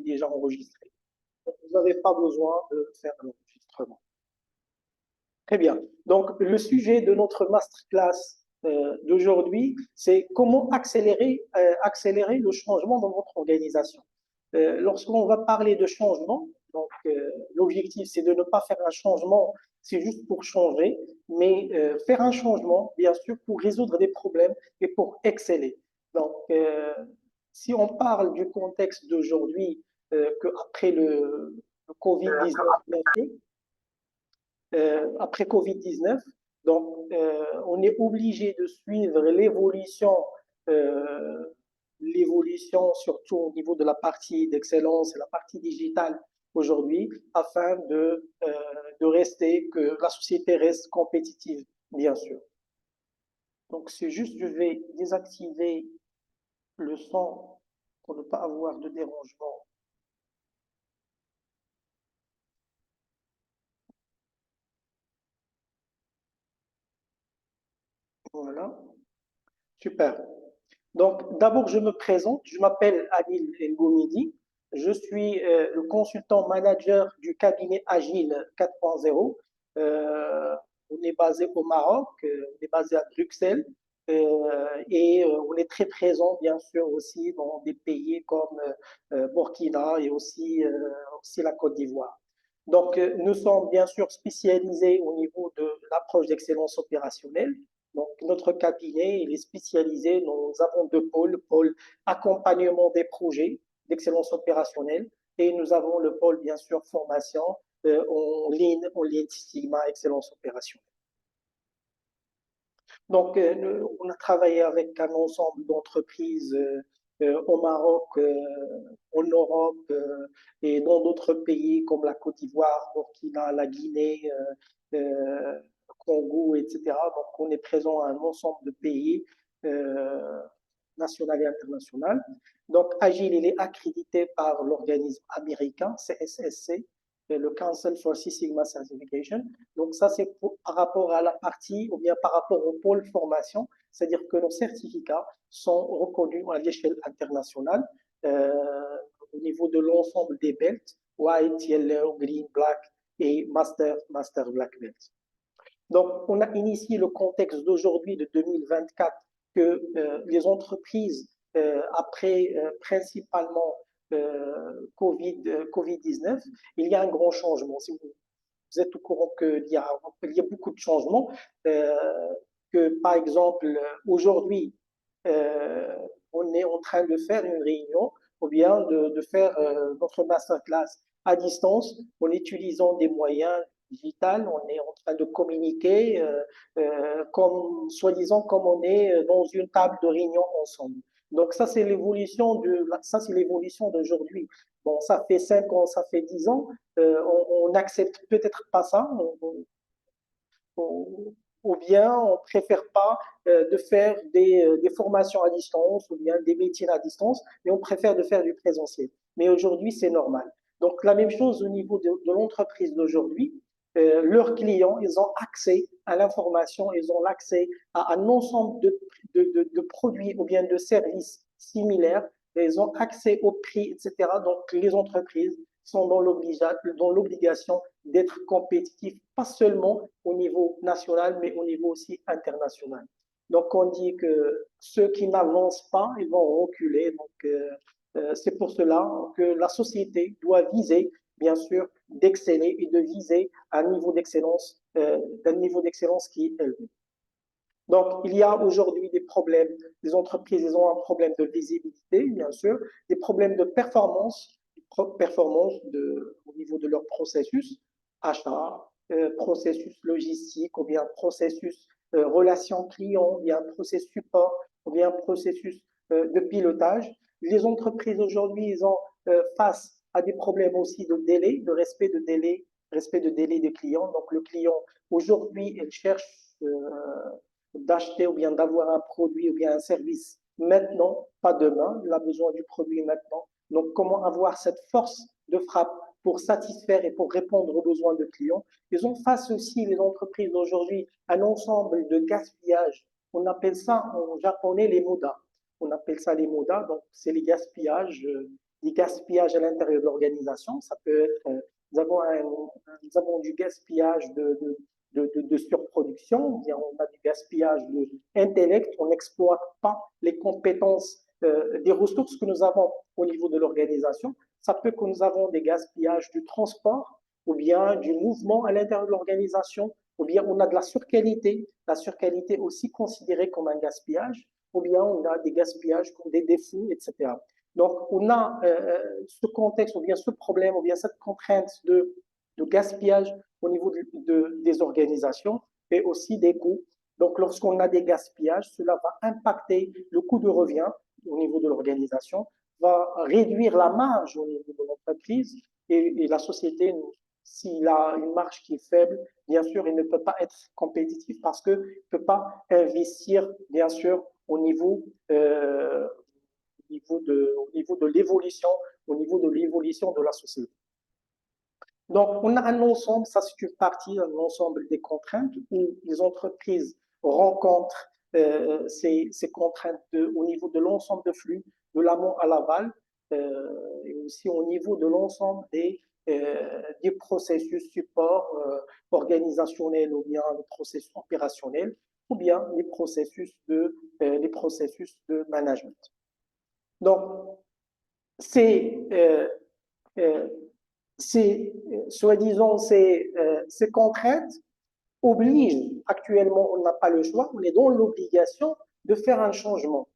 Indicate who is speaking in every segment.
Speaker 1: déjà enregistré. Donc, vous n'avez pas besoin de faire l'enregistrement. Très bien. Donc, le sujet de notre masterclass d'aujourd'hui, c'est comment accélérer le changement dans votre organisation. Lorsqu'on va parler de changement, donc l'objectif, c'est de ne pas faire un changement, c'est juste pour changer, mais faire un changement, bien sûr, pour résoudre des problèmes et pour exceller. Donc, si on parle du contexte d'aujourd'hui, qu'après le Covid-19, bien sûr, après Covid-19. Donc, on est obligé de suivre euh, l'évolution surtout au niveau de la partie d'excellence et la partie digitale aujourd'hui, afin de rester, que la société reste compétitive, bien sûr. Donc, c'est juste, je vais désactiver le son pour ne pas avoir de dérangement. Voilà, super. Donc, d'abord, je me présente. Je m'appelle Adil El Goumidi. Je suis le consultant manager du cabinet Agile 4.0. On est basé au Maroc, on est basé à Bruxelles et on est très présent, bien sûr, aussi dans des pays comme Burkina et aussi la Côte d'Ivoire. Donc, nous sommes bien sûr spécialisés au niveau de l'approche d'excellence opérationnelle. Donc, notre cabinet, il est spécialisé. Nous avons deux pôles, pôle accompagnement des projets d'excellence opérationnelle et nous avons le pôle, bien sûr, formation en ligne Sigma Excellence opérationnelle. Donc, on a travaillé avec un ensemble d'entreprises au Maroc, en Europe et dans d'autres pays comme la Côte d'Ivoire, Burkina, la Guinée, Congo, etc. Donc, on est présent à un ensemble de pays national et international. Donc, Agile, il est accrédité par l'organisme américain, CSSC, le Council for Six Sigma Certification. Donc, ça, c'est par rapport à la partie, ou bien par rapport au pôle formation, c'est-à-dire que nos certificats sont reconnus à l'échelle internationale euh, au niveau de l'ensemble des belts, white, yellow, green, black et master black belt. Donc, on a initié le contexte d'aujourd'hui, de 2024, que les entreprises, après principalement Covid-19, il y a un grand changement. Si vous êtes au courant qu'il y a beaucoup de changements, euh, que par exemple, aujourd'hui, euh, on est en train de faire une réunion ou bien de faire notre masterclass à distance en utilisant des moyens digitaux. On est en train de communiquer comme, soi-disant, comme on est dans une table de réunion ensemble. Donc ça c'est l'évolution d'aujourd'hui. Bon, ça fait 5 ans, ça fait 10 ans, on n'accepte peut-être pas ça, on- ou bien on préfère pas de faire des formations à distance ou bien des meetings à distance, mais on préfère de faire du présentiel. Mais aujourd'hui, c'est normal. Donc la même chose au niveau de l'entreprise d'aujourd'hui. Leurs clients, ils ont accès à l'information, ils ont accès à un ensemble de produits ou bien de services similaires, ils ont accès au prix, etc. Donc les entreprises sont dans l'obligation d'être compétitifs, pas seulement au niveau national, mais au niveau aussi international. Donc, on dit que ceux qui n'avancent pas, ils vont reculer. Donc, c'est pour cela que la société doit viser, bien sûr, d'exceller et de viser d'un niveau d'excellence qui est élevé. Donc, il y a aujourd'hui des problèmes. Les entreprises, elles ont un problème de visibilité, bien sûr, des problèmes de performance au niveau de leur processus achat, processus logistique, ou bien processus relation client, ou bien processus support, ou bien processus de pilotage. Les entreprises aujourd'hui, ils ont face à des problèmes aussi de délai, de respect de délai des clients. Donc, le client, aujourd'hui, il cherche d'acheter ou bien d'avoir un produit ou bien un service maintenant, pas demain. Il a besoin du produit maintenant. Donc, comment avoir cette force de frappe pour satisfaire et pour répondre aux besoins de clients. Ils ont face aussi, les entreprises d'aujourd'hui, un ensemble de gaspillage. On appelle ça en japonais les moda. On appelle ça les moda, donc c'est les gaspillages des gaspillages à l'intérieur de l'organisation. Ça peut être, nous avons du gaspillage de surproduction, ou bien on a du gaspillage d'intellect, on n'exploite pas les compétences des ressources que nous avons au niveau de l'organisation. Ça peut que nous avons des gaspillages du transport, ou bien du mouvement à l'intérieur de l'organisation, ou bien on a de la surqualité aussi considérée comme un gaspillage, ou bien on a des gaspillages comme des défauts, etc. Donc, on a ce contexte, ou bien ce problème, ou bien cette contrainte de gaspillage au niveau des organisations et aussi des coûts. Donc, lorsqu'on a des gaspillages, cela va impacter le coût de revient au niveau de l'organisation, va réduire la marge au niveau de l'entreprise et la société, s'il a une marge qui est faible, bien sûr, il ne peut pas être compétitif parce qu'il ne peut pas investir, bien sûr, au niveau au niveau de l'évolution de la société. Donc, on a un ensemble, ça c'est une partie, un ensemble des contraintes où les entreprises rencontrent ces contraintes au niveau de l'ensemble de flux, de l'amont à l'aval, et aussi au niveau de l'ensemble des processus support organisationnels ou bien les processus opérationnels ou bien les processus de management. Donc, c'est soi-disant, ces contraintes obligent, actuellement, on n'a pas le choix, on est dans l'obligation de faire un changement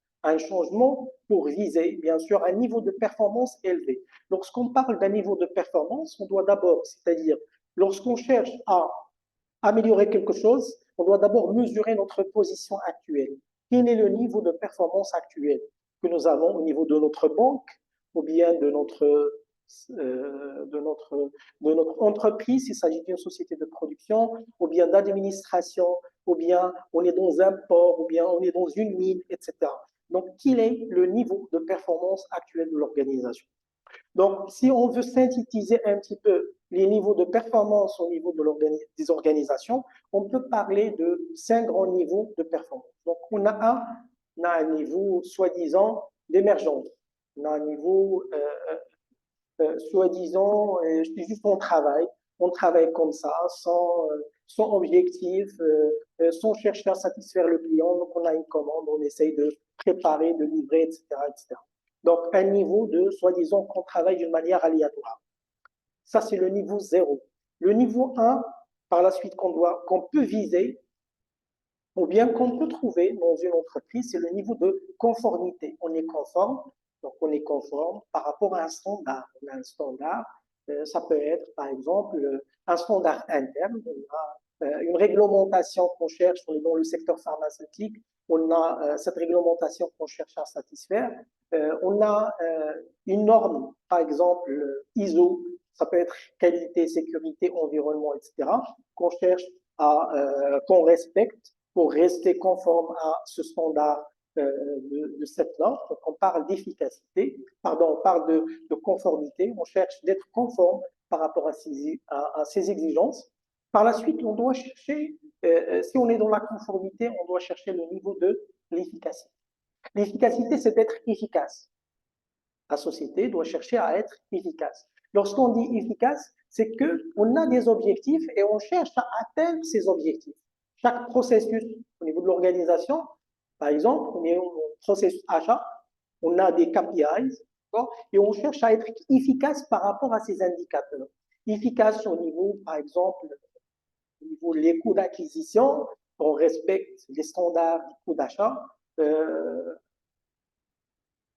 Speaker 1: pour viser, bien sûr, un niveau de performance élevé. Lorsqu'on parle d'un niveau de performance, on doit d'abord, c'est-à-dire, lorsqu'on cherche à améliorer quelque chose, on doit d'abord mesurer notre position actuelle. Quel est le niveau de performance actuel que nous avons au niveau de notre banque ou bien de notre entreprise, s'il s'agit d'une société de production, ou bien d'administration, ou bien on est dans un port, ou bien on est dans une mine, etc. Donc, quel est le niveau de performance actuel de l'organisation? Donc, si on veut synthétiser un petit peu les niveaux de performance au niveau des organisations, on peut parler de 5 grands niveaux de performance. Donc, on a un niveau soi-disant d'émergence. On a un niveau soi-disant, c'est juste on travaille comme ça, sans objectif, sans chercher à satisfaire le client. Donc, on a une commande, on essaye de préparer, de livrer, etc., etc. Donc, un niveau de, soi-disant, qu'on travaille d'une manière aléatoire. Ça, c'est le niveau 0. Le niveau 1, par la suite, qu'on peut viser, ou bien qu'on peut trouver dans une entreprise, c'est le niveau de conformité. On est conforme, donc on est conforme par rapport à un standard. On a un standard, ça peut être par exemple un standard interne, on a une réglementation qu'on cherche, on est dans le secteur pharmaceutique, on a cette réglementation qu'on cherche à satisfaire, on a une norme, par exemple ISO, ça peut être qualité, sécurité, environnement, etc., qu'on cherche qu'on respecte pour rester conforme à ce standard de cette norme. Donc, on parle d'efficacité, pardon, on parle de conformité, on cherche d'être conforme par rapport à ces exigences. Par la suite, on doit chercher, si on est dans la conformité, on doit chercher le niveau de l'efficacité. L'efficacité, c'est d'être efficace. La société doit chercher à être efficace. Lorsqu'on dit efficace, c'est qu'on a des objectifs et on cherche à atteindre ces objectifs. Chaque processus au niveau de l'organisation, par exemple, on est au processus achat, on a des KPIs, et on cherche à être efficace par rapport à ces indicateurs. Efficace au niveau, par exemple, au niveau des coûts d'acquisition, on respecte les standards du coût d'achat,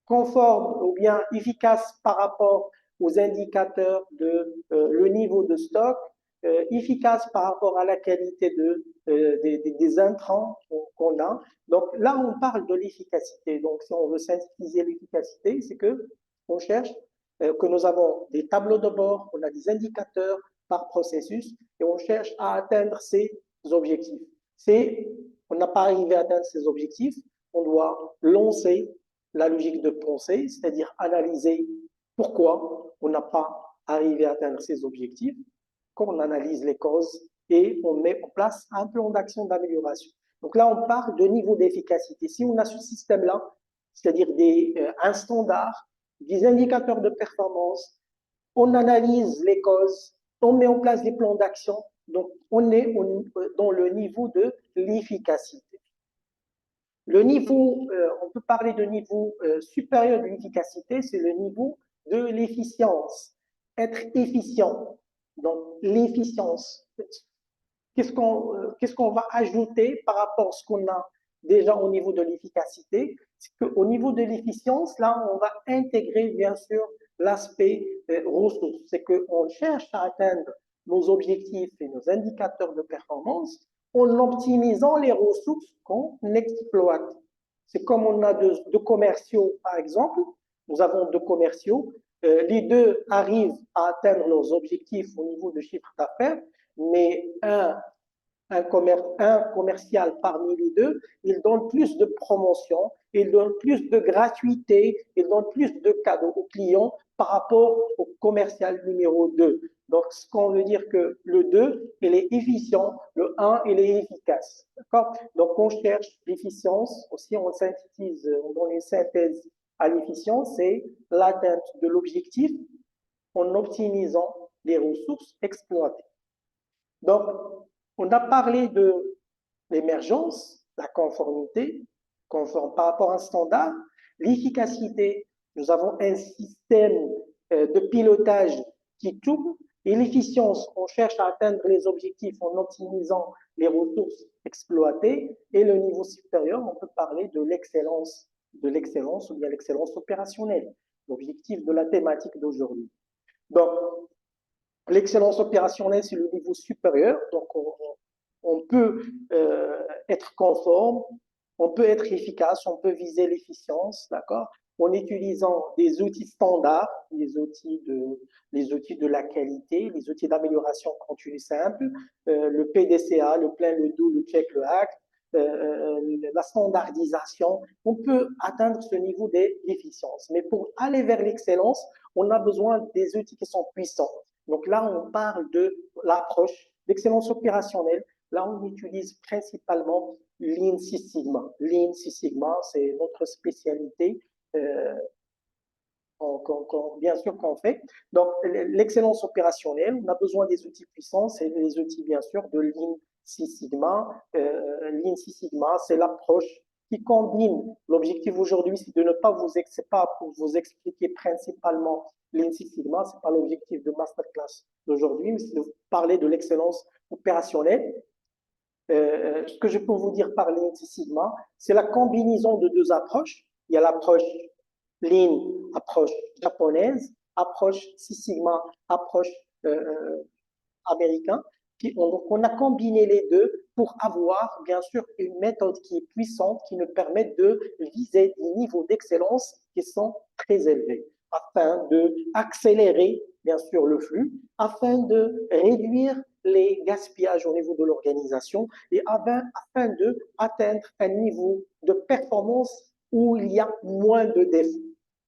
Speaker 1: conforme ou bien efficace par rapport aux indicateurs de le niveau de stock, efficace par rapport à la qualité des intrants qu'on a. Donc là, on parle de l'efficacité. Donc si on veut synthétiser l'efficacité, c'est que on cherche que nous avons des tableaux de bord, on a des indicateurs par processus et on cherche à atteindre ces objectifs. On n'a pas arrivé à atteindre ces objectifs, on doit lancer la logique de pensée, c'est-à-dire analyser pourquoi on n'a pas arrivé à atteindre ces objectifs, quand on analyse les causes et on met en place un plan d'action d'amélioration. Donc là, on parle de niveau d'efficacité. Si on a ce système-là, c'est-à-dire un standard, des indicateurs de performance, on analyse les causes, on met en place des plans d'action. Donc, on est dans le niveau de l'efficacité. Le niveau, on peut parler de niveau supérieur de l'efficacité, c'est le niveau de l'efficience. Être efficient. Donc, l'efficience. Qu'est-ce qu'on va ajouter par rapport à ce qu'on a déjà au niveau de l'efficacité? C'est qu'au niveau de l'efficience, là, on va intégrer bien sûr l'aspect ressources. C'est qu'on cherche à atteindre nos objectifs et nos indicateurs de performance en optimisant les ressources qu'on exploite. C'est comme on a deux commerciaux, par exemple. Nous avons deux commerciaux. Les deux arrivent à atteindre leurs objectifs au niveau de chiffre d'affaires, mais un commercial parmi les deux, il donne plus de promotion, il donne plus de gratuité, il donne plus de cadeaux aux clients par rapport au commercial numéro 2. Donc, ce qu'on veut dire que le 2, il est efficient, le 1, il est efficace. D'accord? Donc, on cherche l'efficience, aussi on synthétise, on donne une synthèse à l'efficience, c'est l'atteinte de l'objectif en optimisant les ressources exploitées. Donc, on a parlé de l'émergence, la conformité, conforme par rapport à un standard, l'efficacité. Nous avons un système de pilotage qui tourne et l'efficience, on cherche à atteindre les objectifs en optimisant les ressources exploitées et le niveau supérieur, on peut parler de l'excellence ou bien l'excellence opérationnelle, l'objectif de la thématique d'aujourd'hui. Donc, l'excellence opérationnelle, c'est le niveau supérieur. Donc, on peut être conforme, on peut être efficace, on peut viser l'efficience, d'accord, en utilisant des outils standards, les outils de la qualité, les outils d'amélioration continue simple, le PDCA, le plein, le do, le check, le hack, la standardisation. On peut atteindre ce niveau d'efficience. Mais pour aller vers l'excellence, on a besoin des outils qui sont puissants. Donc là, on parle de l'approche d'excellence opérationnelle. Là, on utilise principalement Lean Six Sigma. Lean Six Sigma, c'est notre spécialité, bien sûr, qu'on fait. Donc, l'excellence opérationnelle, on a besoin des outils puissants, c'est les outils, bien sûr, de Lean Six Sigma. Lean Six Sigma, c'est l'approche qui combine. L'objectif aujourd'hui, c'est de ne pas c'est pas pour vous expliquer principalement Lean Six Sigma, c'est pas l'objectif de masterclass d'aujourd'hui, mais c'est de parler de l'excellence opérationnelle. Ce que je peux vous dire par Lean Six Sigma, c'est la combinaison de deux approches. Il y a l'approche Lean, approche japonaise, approche Six Sigma, approche américaine. Donc, on a combiné les deux pour avoir, bien sûr, une méthode qui est puissante, qui nous permet de viser des niveaux d'excellence qui sont très élevés, afin d'accélérer, bien sûr, le flux, afin de réduire les gaspillages au niveau de l'organisation et afin d'atteindre un niveau de performance où il y a moins de défauts.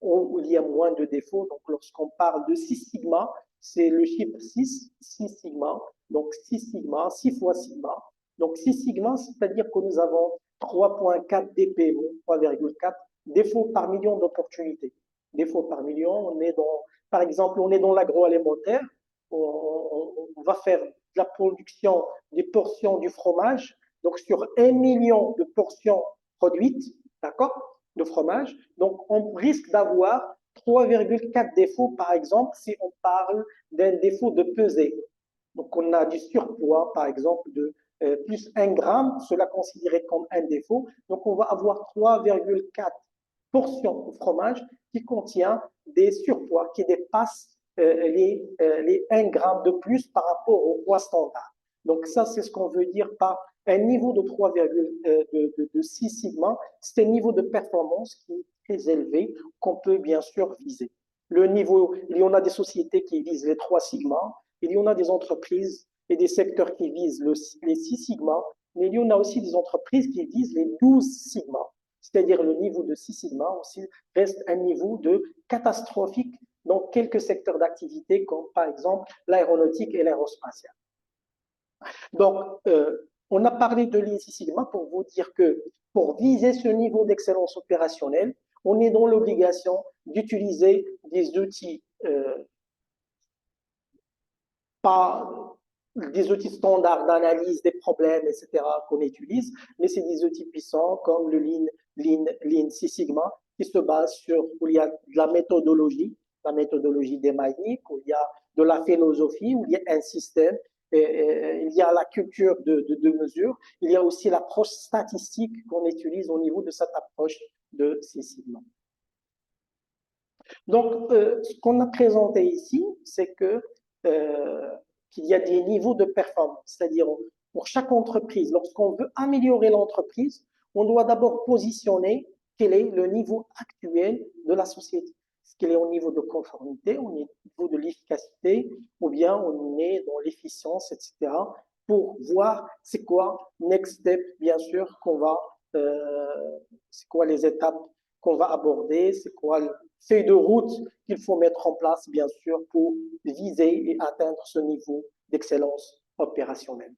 Speaker 1: Où il y a moins de défauts. Donc, lorsqu'on parle de 6 sigma, c'est le chiffre 6, 6 sigma. Donc, 6 sigma, 6 fois sigma. Donc, 6 sigma, c'est-à-dire que nous avons 3,4 DPO, 3,4 défauts par million d'opportunités. Défauts par million, par exemple, on est dans l'agroalimentaire, on va faire de la production des portions du fromage. Donc, sur 1 million de portions produites, d'accord, de fromage. Donc, on risque d'avoir 3,4 défauts, par exemple, si on parle d'un défaut de pesée. Donc, on a du surpoids, par exemple, de plus 1 gramme, cela considéré comme un défaut. Donc, on va avoir 3,4 portions de fromage qui contient des surpoids qui dépassent les 1 gramme de plus par rapport au poids standard. Donc, ça, c'est ce qu'on veut dire par un niveau de 6 sigma. C'est un niveau de performance qui est très élevé qu'on peut bien sûr viser. Le niveau, il y en a des sociétés qui visent les 3 sigma, il y en a des entreprises et des secteurs qui visent les 6 sigma, mais il y en a aussi des entreprises qui visent les 12 sigma. C'est-à-dire le niveau de 6 sigma aussi reste un niveau de catastrophique dans quelques secteurs d'activité, comme par exemple l'aéronautique et l'aérospatiale. Donc, on a parlé de Lean Six Sigma pour vous dire que pour viser ce niveau d'excellence opérationnelle, on est dans l'obligation d'utiliser des outils pas des outils standards d'analyse des problèmes, etc., qu'on utilise, mais c'est des outils puissants comme le Lean Six Sigma, qui se base sur, où il y a de la méthodologie des maniques, où il y a de la philosophie, où il y a un système, il y a la culture de mesure, il y a aussi l'approche statistique qu'on utilise au niveau de cette approche de Six Sigma. Donc, ce qu'on a présenté ici, c'est que qu'il y a des niveaux de performance, c'est-à-dire pour chaque entreprise, lorsqu'on veut améliorer l'entreprise, on doit d'abord positionner quel est le niveau actuel de la société. Est-ce qu'il est au niveau de conformité, au niveau de l'efficacité, ou bien on est dans l'efficience, etc., pour voir c'est quoi next step, bien sûr, c'est quoi les étapes qu'on va aborder, c'est quoi le feuille de route qu'il faut mettre en place, bien sûr, pour viser et atteindre ce niveau d'excellence opérationnelle.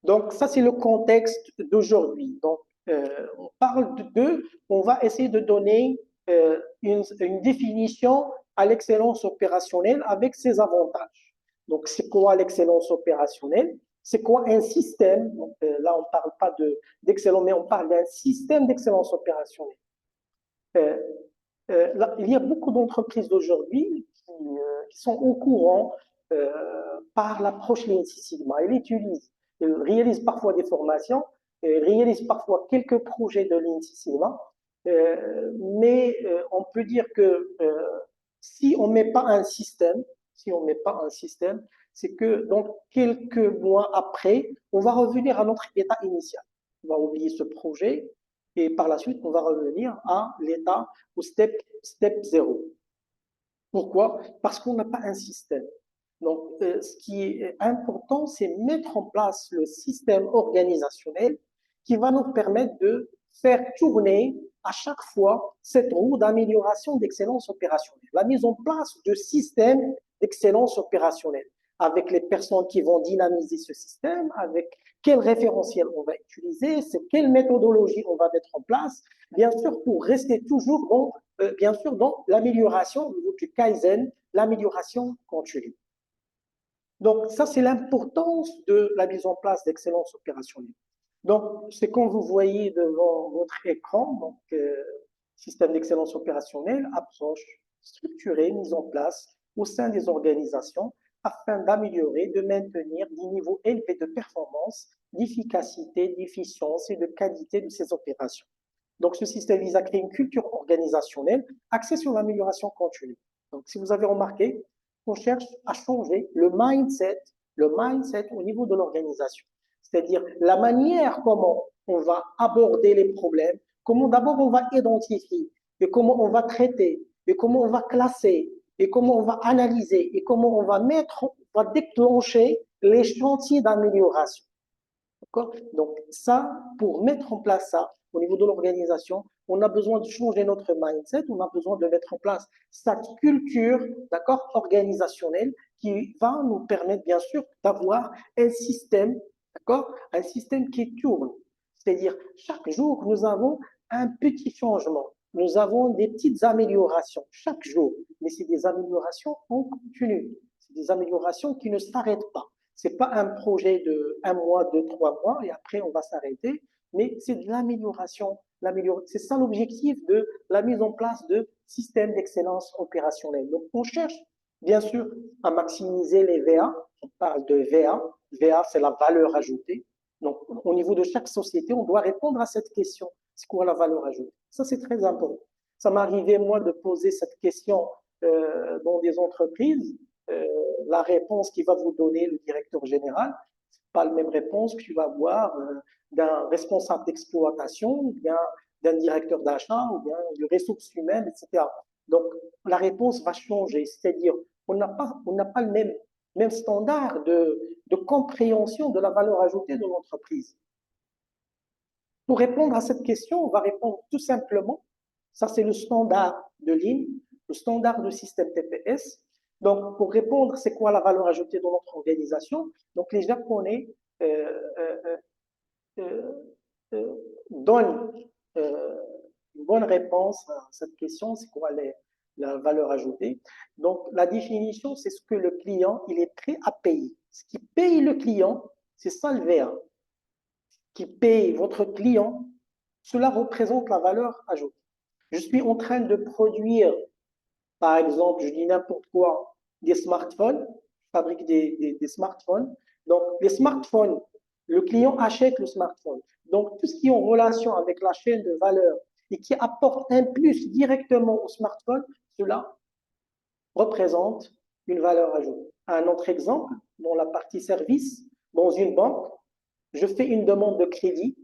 Speaker 1: Donc, ça, c'est le contexte d'aujourd'hui. Donc, on parle on va essayer de donner une définition à l'excellence opérationnelle avec ses avantages. Donc, c'est quoi l'excellence opérationnelle? C'est quoi un système? Donc, là, on ne parle pas d'excellence, mais on parle d'un système d'excellence opérationnelle. Là, il y a beaucoup d'entreprises d'aujourd'hui qui sont au courant par l'approche Lean Six Sigma. Elles réalisent parfois des formations, réalisent parfois quelques projets de Lean Six Sigma, mais on peut dire que si on ne met pas un système, c'est que donc quelques mois après, on va revenir à notre état initial. On va oublier ce projet et par la suite, on va revenir à l'état au step 0. Pourquoi? Parce qu'on n'a pas un système. Donc, ce qui est important, c'est mettre en place le système organisationnel qui va nous permettre de faire tourner à chaque fois cette roue d'amélioration d'excellence opérationnelle. La mise en place de systèmes d'excellence opérationnelle avec les personnes qui vont dynamiser ce système, avec quel référentiel on va utiliser, c'est quelle méthodologie on va mettre en place, bien sûr pour rester toujours bien sûr dans l'amélioration au niveau du Kaizen, l'amélioration continue. Donc, ça, c'est l'importance de la mise en place d'excellence opérationnelle. Donc, c'est comme vous voyez devant votre écran, donc, système d'excellence opérationnelle, approche structurée, mise en place au sein des organisations afin d'améliorer, de maintenir des niveaux élevés de performance, d'efficacité, d'efficience et de qualité de ces opérations. Donc, ce système vise à créer une culture organisationnelle axée sur l'amélioration continue. Donc, si vous avez remarqué, on cherche à changer le mindset au niveau de l'organisation. C'est-à-dire la manière comment on va aborder les problèmes, comment d'abord on va identifier, et comment on va traiter, et comment on va classer, et comment on va analyser, et comment on va déclencher les chantiers d'amélioration. D'accord? Donc ça, pour mettre en place ça au niveau de l'organisation, on a besoin de changer notre mindset, on a besoin de mettre en place cette culture, d'accord, organisationnelle qui va nous permettre bien sûr d'avoir un système, d'accord, un système qui tourne. C'est-à-dire chaque jour nous avons un petit changement, nous avons des petites améliorations chaque jour, mais c'est des améliorations en continu, c'est des améliorations qui ne s'arrêtent pas. C'est pas un projet de 1 mois, 2, 3 mois et après on va s'arrêter, mais c'est de l'amélioration. C'est ça l'objectif de la mise en place de systèmes d'excellence opérationnelle. Donc on cherche bien sûr à maximiser les VA. On parle de VA. VA, c'est la valeur ajoutée. Donc au niveau de chaque société, on doit répondre à cette question. C'est quoi la valeur ajoutée? Ça, c'est très important. Ça m'arrivait, moi, de poser cette question dans des entreprises. La réponse qu'il va vous donner le directeur général, c'est pas la même réponse que tu vas avoir d'un responsable d'exploitation, ou bien d'un directeur d'achat, ou bien de ressources humaines, etc. Donc, la réponse va changer, c'est-à-dire on n'a pas le même standard de compréhension de la valeur ajoutée de l'entreprise. Pour répondre à cette question, on va répondre tout simplement, ça c'est le standard de Lean, le standard de système TPS. Donc, pour répondre, c'est quoi la valeur ajoutée de notre organisation? Donc, les Japonais donnent euh, une bonne réponse à cette question, c'est quoi la valeur ajoutée. Donc, la définition, c'est ce que le client, il est prêt à payer. Ce qui paye le client, c'est ça le VA. Qui paye votre client, cela représente la valeur ajoutée. Je suis en train de produire, par exemple, je dis n'importe quoi, des smartphones, je fabrique des smartphones. Donc, les smartphones, le client achète le smartphone. Donc, tout ce qui est en relation avec la chaîne de valeur et qui apporte un plus directement au smartphone, cela représente une valeur ajoutée. Un autre exemple, dans la partie service, dans une banque, je fais une demande de crédit.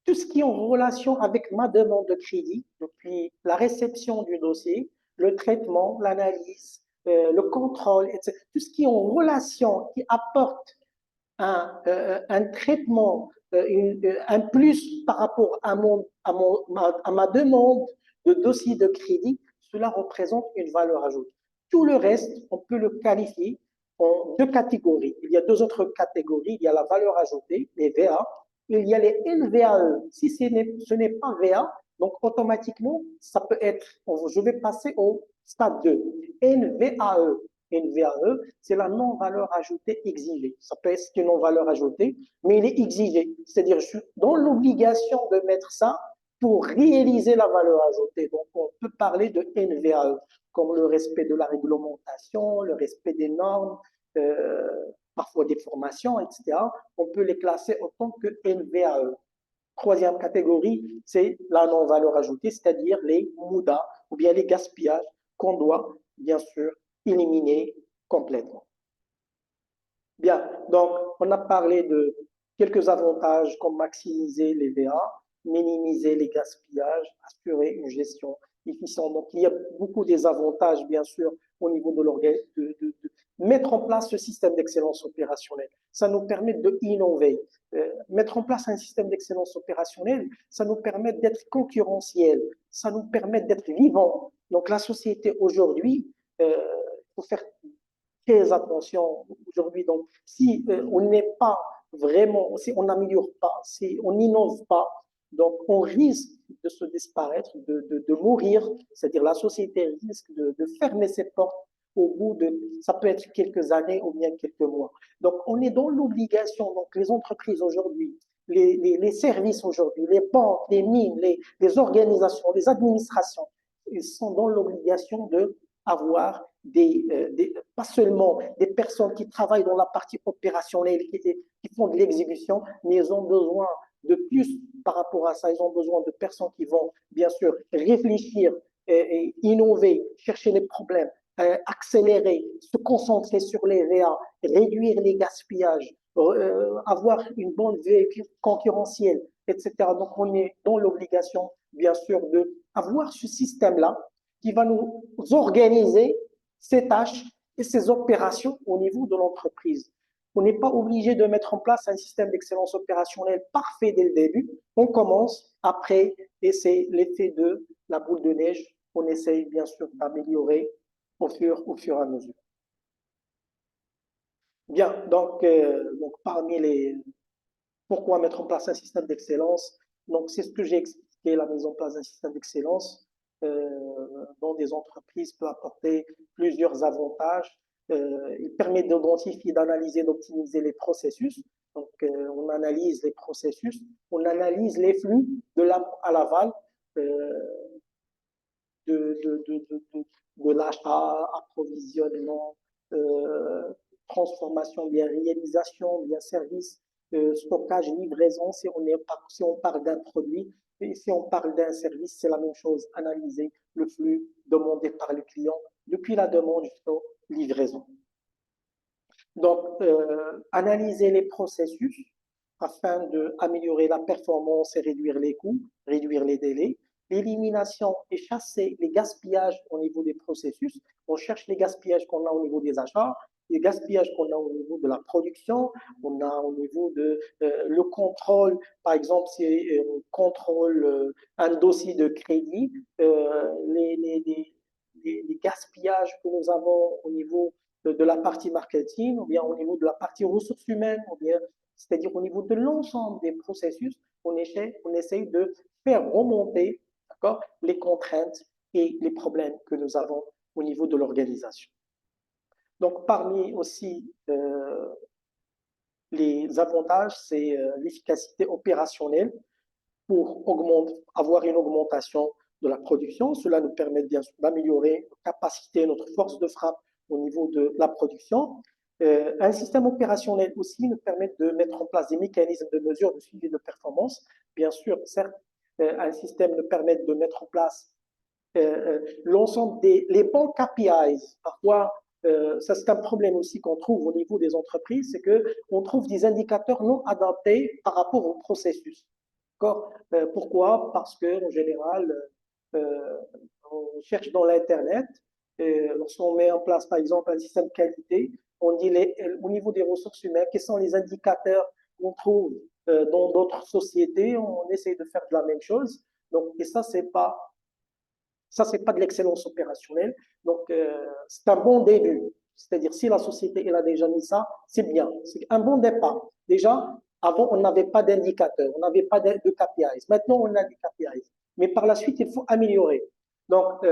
Speaker 1: Tout ce qui est en relation avec ma demande de crédit, depuis la réception du dossier, le traitement, l'analyse, le contrôle, etc. Tout ce qui est en relation, qui apporte un traitement, un plus par rapport à ma demande de dossier de crédit, cela représente une valeur ajoutée. Tout le reste, on peut le qualifier en deux catégories. Il y a deux autres catégories. Il y a la valeur ajoutée, les VA. Il y a les NVAE. Si ce n'est pas VA, donc automatiquement, ça peut être, je vais passer au stade 2. NVAE. NVAE, c'est la non-valeur ajoutée exigée. Ça peut être une non-valeur ajoutée, mais il est exigé. C'est-à-dire, je suis dans l'obligation de mettre ça pour réaliser la valeur ajoutée. Donc, on peut parler de NVAE, comme le respect de la réglementation, le respect des normes, euh, parfois des formations, etc. On peut les classer en tant que NVAE. Troisième catégorie, c'est la non-valeur ajoutée, c'est-à-dire les MUDA ou bien les gaspillages qu'on doit, bien sûr, éliminer complètement. Bien, donc on a parlé de quelques avantages comme maximiser les VA, minimiser les gaspillages, assurer une gestion efficiente. Donc il y a beaucoup des avantages, bien sûr, au niveau de l'organisme, de mettre en place ce système d'excellence opérationnelle. Ça nous permet d'innover. Mettre en place un système d'excellence opérationnelle, ça nous permet d'être concurrentiel, ça nous permet d'être vivant. Donc la société aujourd'hui, il faut faire très attention aujourd'hui. Donc, si on n'est pas vraiment, si on n'améliore pas, si on n'innove pas, donc on risque de se disparaître, de mourir, c'est-à-dire la société risque de fermer ses portes au bout de, ça peut être quelques années ou bien quelques mois. Donc, on est dans l'obligation, donc les entreprises aujourd'hui, les services aujourd'hui, les banques, les mines, les organisations, les administrations, ils sont dans l'obligation de avoir pas seulement des personnes qui travaillent dans la partie opérationnelle, qui font de l'exécution, mais ils ont besoin de plus par rapport à ça. Ils ont besoin de personnes qui vont, bien sûr, réfléchir, et innover, chercher les problèmes, accélérer, se concentrer sur les VA, réduire les gaspillages, avoir une bonne véhicule concurrentielle, etc. Donc, on est dans l'obligation, bien sûr, d'avoir ce système-là qui va nous organiser ces tâches et ces opérations au niveau de l'entreprise. On n'est pas obligé de mettre en place un système d'excellence opérationnelle parfait dès le début. On commence après et c'est l'effet de la boule de neige. On essaye bien sûr d'améliorer au fur et à mesure. Bien, donc parmi les pourquoi mettre en place un système d'excellence, donc c'est ce que j'ai expliqué, la mise en place d'un système d'excellence dans des entreprises peut apporter plusieurs avantages. Il permet d'identifier, d'analyser, d'optimiser les processus. Donc, on analyse les processus, on analyse les flux de l'amont à l'aval, euh, de, de, de, de, de l'achat, approvisionnement, euh, transformation, bien réalisation, bien service, stockage, livraison, si on parle d'un produit, et si on parle d'un service, c'est la même chose, analyser le flux demandé par le client depuis la demande jusqu'à livraison. Donc, analyser les processus afin d'améliorer la performance et réduire les coûts, réduire les délais. L'élimination et chasser les gaspillages au niveau des processus. On cherche les gaspillages qu'on a au niveau des achats, les gaspillages qu'on a au niveau de la production, on a au niveau de le contrôle, par exemple, si on contrôle un dossier de crédit, les gaspillages que nous avons au niveau de la partie marketing, ou bien au niveau de la partie ressources humaines, ou bien c'est-à-dire au niveau de l'ensemble des processus, on essaye de faire remonter, d'accord, les contraintes et les problèmes que nous avons au niveau de l'organisation. Donc, parmi aussi les avantages, c'est l'efficacité opérationnelle pour avoir une augmentation de la production. Cela nous permet bien sûr d'améliorer notre capacité, notre force de frappe au niveau de la production. Un système opérationnel aussi nous permet de mettre en place des mécanismes de mesure de suivi de performance. Bien sûr, certes, un système nous permet de mettre en place l'ensemble des les bons KPIs. Parfois, ça c'est un problème aussi qu'on trouve au niveau des entreprises, c'est qu'on trouve des indicateurs non adaptés par rapport au processus. Pourquoi? Parce qu'en général, euh, on cherche dans l'Internet, lorsqu'on met en place par exemple un système qualité, on dit au niveau des ressources humaines, quels sont les indicateurs qu'on trouve dans d'autres sociétés, on essaye de faire de la même chose. Donc, et ça, c'est pas de l'excellence opérationnelle. Donc, c'est un bon début. C'est-à-dire, si la société elle a déjà mis ça, c'est bien. C'est un bon départ. Déjà, avant, on n'avait pas d'indicateurs, on n'avait pas de KPIs. Maintenant, on a des KPIs. Mais par la suite, il faut améliorer. Donc,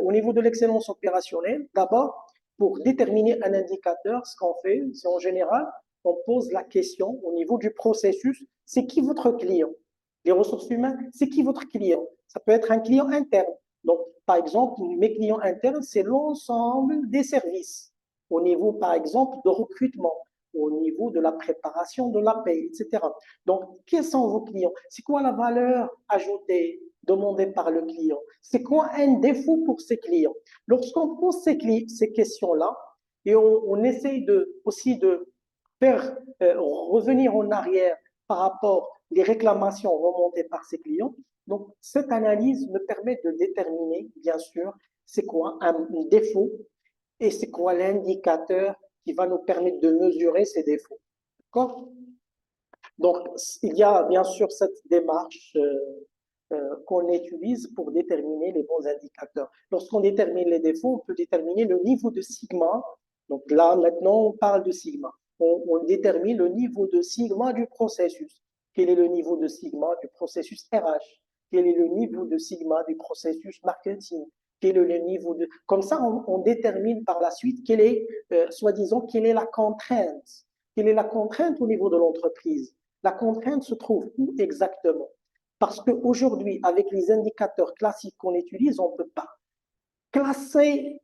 Speaker 1: au niveau de l'excellence opérationnelle, d'abord, pour déterminer un indicateur, ce qu'on fait, c'est en général, on pose la question au niveau du processus, c'est qui votre client? Les ressources humaines, c'est qui votre client? Ça peut être un client interne. Donc, par exemple, mes clients internes, c'est l'ensemble des services au niveau, par exemple, de recrutement, au niveau de la préparation de la paie, etc. Donc, quels sont vos clients? C'est quoi la valeur ajoutée demandée par le client? C'est quoi un défaut pour ces clients? Lorsqu'on pose ces questions-là et on essaye aussi de faire revenir en arrière par rapport aux réclamations remontées par ces clients, donc, cette analyse me permet de déterminer, bien sûr, c'est quoi un défaut et c'est quoi l'indicateur qui va nous permettre de mesurer ces défauts. D'accord? Donc, il y a bien sûr cette démarche qu'on utilise pour déterminer les bons indicateurs. Lorsqu'on détermine les défauts, on peut déterminer le niveau de sigma. Donc là, maintenant, on parle de sigma. On détermine le niveau de sigma du processus. Quel est le niveau de sigma du processus RH? Quel est le niveau de sigma du processus marketing? Quel est le niveau de... Comme ça, on détermine par la suite quelle est, soi-disant, quelle est la contrainte. Quelle est la contrainte au niveau de l'entreprise? La contrainte se trouve où exactement? Parce qu'aujourd'hui, avec les indicateurs classiques qu'on utilise, on ne peut pas classer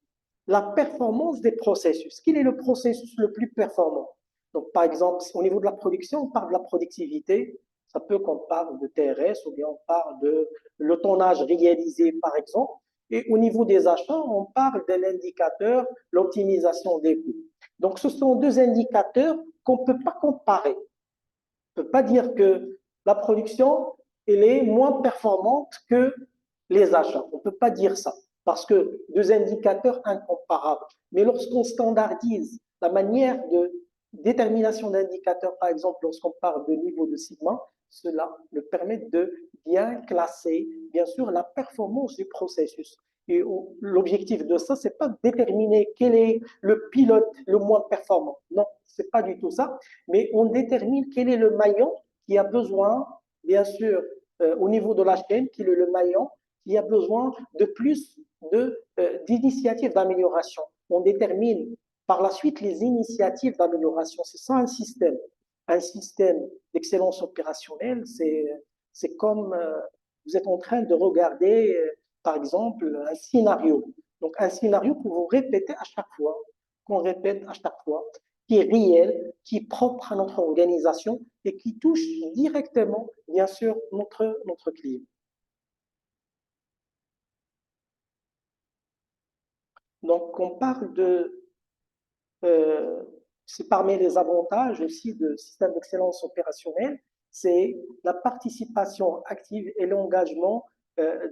Speaker 1: la performance des processus. Quel est le processus le plus performant? Donc, par exemple, au niveau de la production, on parle de la productivité. Ça peut qu'on parle de TRS ou bien on parle de le tonnage réalisé, par exemple. Et au niveau des achats, on parle de l'indicateur, l'optimisation des coûts. Donc, ce sont deux indicateurs qu'on ne peut pas comparer. On ne peut pas dire que la production, elle est moins performante que les achats. On ne peut pas dire ça parce que deux indicateurs incomparables. Mais lorsqu'on standardise la manière de détermination d'indicateurs, par exemple, lorsqu'on parle de niveau de sigma, cela me permet de bien classer, bien sûr, la performance du processus. Et l'objectif de ça, c'est pas de déterminer quel est le pilote le moins performant. Non, c'est pas du tout ça. Mais on détermine quel est le maillon qui a besoin, bien sûr, au niveau de la chaîne, quel est le maillon qui a besoin de plus d'initiatives d'amélioration. On détermine par la suite les initiatives d'amélioration. C'est ça un système. Un système d'excellence opérationnelle, c'est comme vous êtes en train de regarder, par exemple, un scénario. Donc, un scénario que vous répétez à chaque fois, qu'on répète à chaque fois, qui est réel, qui est propre à notre organisation et qui touche directement, bien sûr, notre client. Donc, on parle euh, c'est parmi les avantages aussi de système d'excellence opérationnelle, c'est la participation active et l'engagement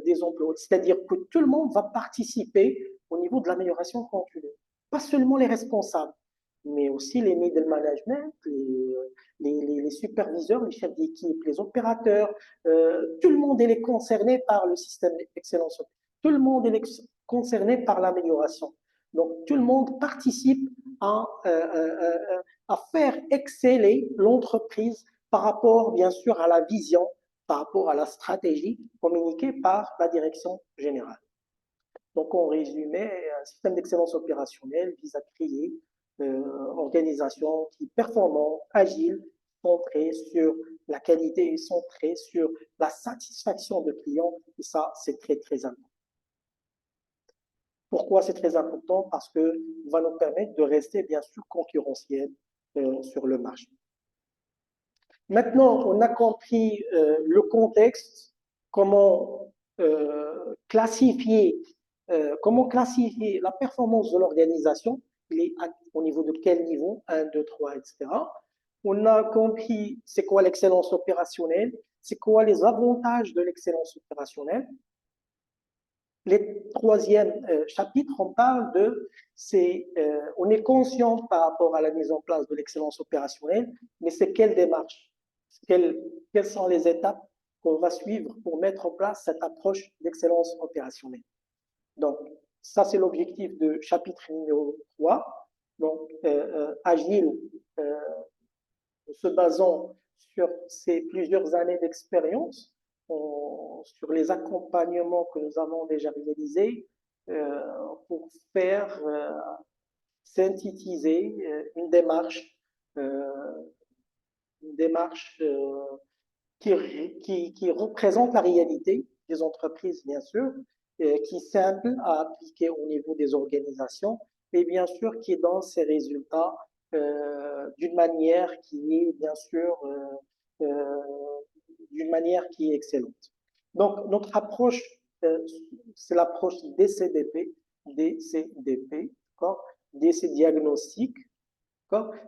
Speaker 1: des employés. C'est-à-dire que tout le monde va participer au niveau de l'amélioration continue. Pas seulement les responsables, mais aussi les middle management, les superviseurs, les chefs d'équipe, les opérateurs. Tout le monde est concerné par le système d'excellence. Tout le monde est concerné par l'amélioration. Donc, tout le monde participe à faire exceller l'entreprise par rapport, bien sûr, à la vision par rapport à la stratégie communiquée par la direction générale. Donc, en résumé, un système d'excellence opérationnelle vise à créer une organisation qui est performante, agile, centrée sur la qualité et centrée sur la satisfaction de clients. Et ça, c'est très, très important. Pourquoi c'est très important? Parce que va nous permettre de rester, bien sûr, concurrentiel sur le marché. Maintenant, on a compris le contexte, comment classifier la performance de l'organisation, au niveau de quel niveau, 1, 2, 3, etc. On a compris c'est quoi l'excellence opérationnelle, c'est quoi les avantages de l'excellence opérationnelle. Les troisième chapitre, on parle on est conscient par rapport à la mise en place de l'excellence opérationnelle, mais c'est quelle démarche, quelles sont les étapes qu'on va suivre pour mettre en place cette approche d'excellence opérationnelle. Donc, ça, c'est l'objectif de chapitre numéro 3. Donc, agile, se basant sur ces plusieurs années d'expérience, sur les accompagnements que nous avons déjà réalisés, pour faire synthétiser une démarche qui représente la réalité des entreprises, bien sûr, qui est simple à appliquer au niveau des organisations, et bien sûr qui donne ses résultats d'une manière qui est, bien sûr, d'une manière qui est excellente. Donc, notre approche, c'est l'approche DCDP, DC diagnostic,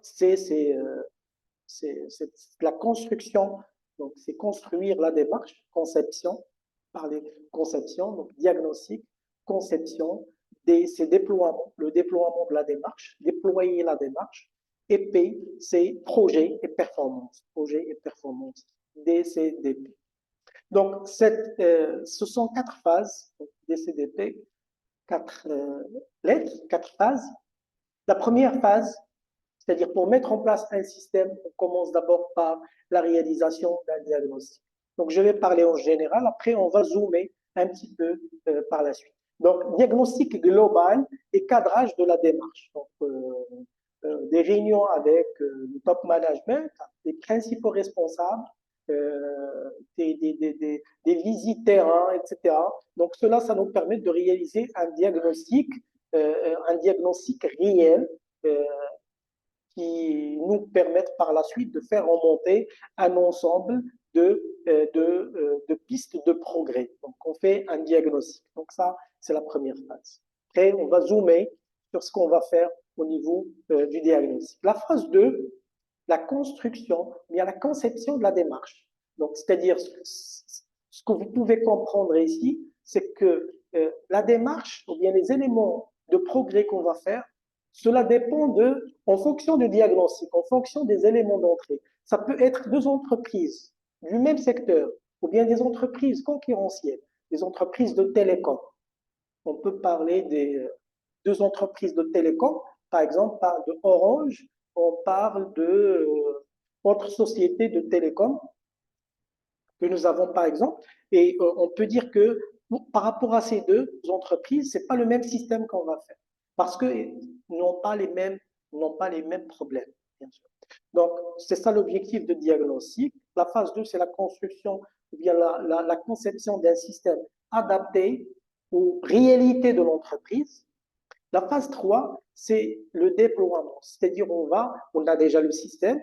Speaker 1: c'est la construction, donc c'est construire la démarche, conception, parler conception, donc diagnostic, conception, c'est déploiement, le déploiement de la démarche, déployer la démarche, et P, c'est projet et performance, DCDP. Donc, ce sont 4 phases, DCDP, 4 lettres, 4 phases. La première phase, c'est-à-dire pour mettre en place un système, on commence d'abord par la réalisation d'un diagnostic. Donc, je vais parler en général, après on va zoomer un petit peu par la suite. Donc, diagnostic global et cadrage de la démarche. Donc, des réunions avec le top management, les principaux responsables, des visites terrain, etc. Donc, cela, ça nous permet de réaliser un diagnostic réel qui nous permettent par la suite de faire remonter un ensemble de pistes de progrès. Donc, on fait un diagnostic. Donc, ça, c'est la première phase. Après, on va zoomer sur ce qu'on va faire au niveau du diagnostic. La phase 2, la construction, il y a la conception de la démarche. Donc, c'est-à-dire, ce que vous pouvez comprendre ici, c'est que la démarche, ou bien les éléments de progrès qu'on va faire, cela dépend en fonction du diagnostic, en fonction des éléments d'entrée. Ça peut être 2 entreprises du même secteur, ou bien des entreprises concurrentielles, des entreprises de télécom. On peut parler des 2 entreprises de télécom, par exemple, on parle de Orange, on parle d'autres sociétés de télécom que nous avons, par exemple, et on peut dire que par rapport à ces 2 entreprises, ce n'est pas le même système qu'on va faire, parce qu'ils n'ont pas les mêmes problèmes, bien sûr. Donc, c'est ça l'objectif de diagnostic. La phase 2, c'est la construction, ou bien la conception d'un système adapté aux réalités de l'entreprise. La phase 3, c'est le déploiement, c'est-à-dire on a déjà le système,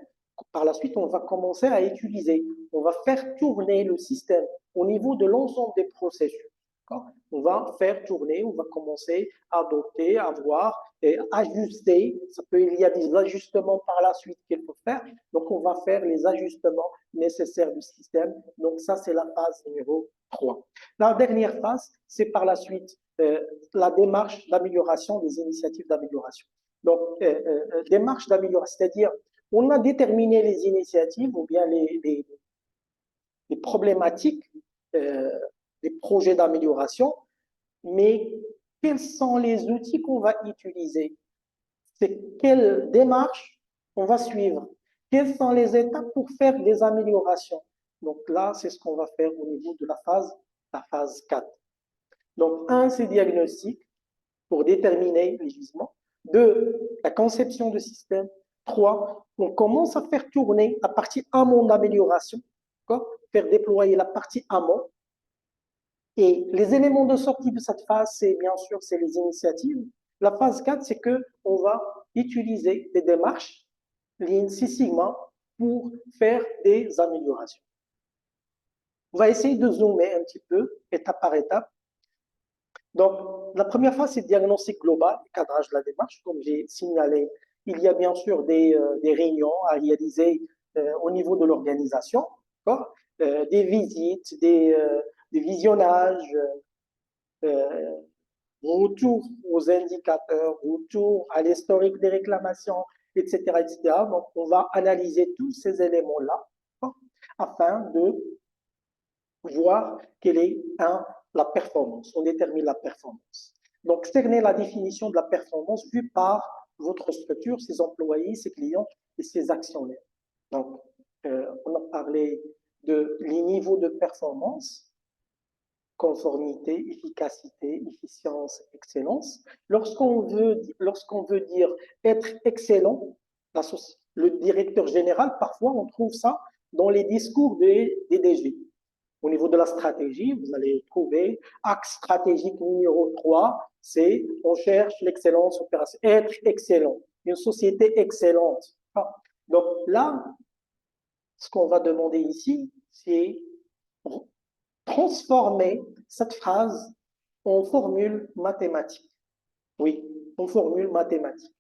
Speaker 1: par la suite on va commencer à utiliser, on va faire tourner le système au niveau de l'ensemble des processus. On va faire tourner, on va commencer à adopter, à voir et ajuster. Il y a des ajustements par la suite qu'il faut faire. Donc, on va faire les ajustements nécessaires du système. Donc, ça, c'est la phase numéro 3. La dernière phase, c'est par la suite la démarche d'amélioration, des initiatives d'amélioration. Donc, démarche d'amélioration, c'est-à-dire, on a déterminé les initiatives ou bien les problématiques, des projets d'amélioration, mais quels sont les outils qu'on va utiliser? C'est quelle démarche on va suivre? Quelles sont les étapes pour faire des améliorations? Donc là, c'est ce qu'on va faire au niveau de la phase 4. Donc, un, c'est diagnostic pour déterminer les gisements. Deux, la conception de système. Trois, on commence à faire tourner la partie amont d'amélioration, faire déployer la partie amont. Et les éléments de sortie de cette phase, c'est bien sûr, c'est les initiatives. La phase 4, c'est qu'on va utiliser des démarches Lean Six Sigma pour faire des améliorations. On va essayer de zoomer un petit peu, étape par étape. Donc, la première phase, c'est le diagnostic global, le cadrage de la démarche. Comme j'ai signalé, il y a bien sûr des réunions à réaliser au niveau de l'organisation, des visites, des visionnages, euh, retour aux indicateurs, retour à l'historique des réclamations, etc., etc. Donc, on va analyser tous ces éléments-là afin de voir quelle est la performance. On détermine la performance. Donc, cerner la définition de la performance vue par votre structure, ses employés, ses clients et ses actionnaires. Donc, on a parlé de les niveaux de performance, conformité, efficacité, efficience, excellence. Lorsqu'on veut dire être excellent, le directeur général, parfois, on trouve ça dans les discours des DG. Au niveau de la stratégie, vous allez trouver axe stratégique numéro 3, c'est on cherche l'excellence opérationnelle, être excellent, une société excellente. Donc là, ce qu'on va demander ici, c'est transformer cette phrase en formule mathématique. Oui, en formule mathématique.